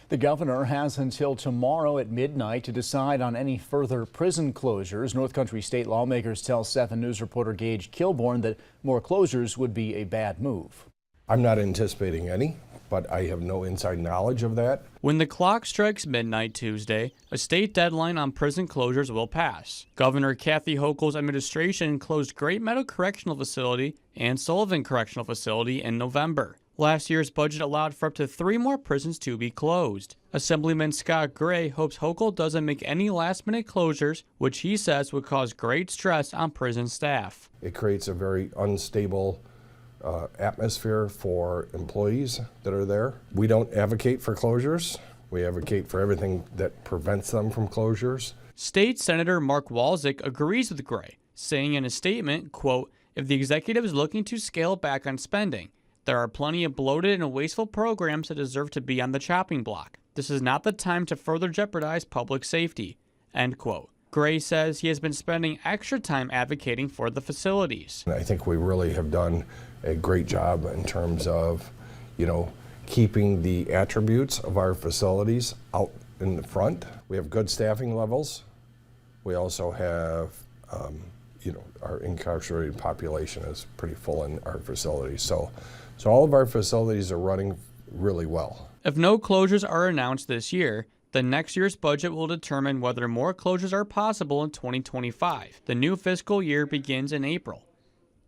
The governor has until tomorrow at midnight to decide on any further prison closures. North Country state lawmakers tell 7 News reporter Gage Kilborn that more closures would be a bad move. I'm not anticipating any, but I have no inside knowledge of that. When the clock strikes midnight Tuesday, a state deadline on prison closures will pass. Governor Kathy Hochul's administration closed Great Meadow Correctional Facility and Sullivan Correctional Facility in November. Last year's budget allowed for up to 3 more prisons to be closed. Assemblyman Scott Gray hopes Hochul doesn't make any last-minute closures, which he says would cause great stress on prison staff. It creates a very unstable atmosphere for employees that are there. We don't advocate for closures. We advocate for everything that prevents them from closures. State Senator Mark Walczyk agrees with Gray, saying in a statement, quote, "If the executive is looking to scale back on spending, there are plenty of bloated and wasteful programs that deserve to be on the chopping block. This is not the time to further jeopardize public safety," end quote. Gray says he has been spending extra time advocating for the facilities. I think we really have done a great job in terms of, keeping the attributes of our facilities out in the front. We have good staffing levels. We also have, our incarcerated population is pretty full in our facilities. So all of our facilities are running really well. If no closures are announced this year, the next year's budget will determine whether more closures are possible in 2025. The new fiscal year begins in April.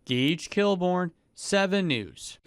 Gage Kilborn, 7 News.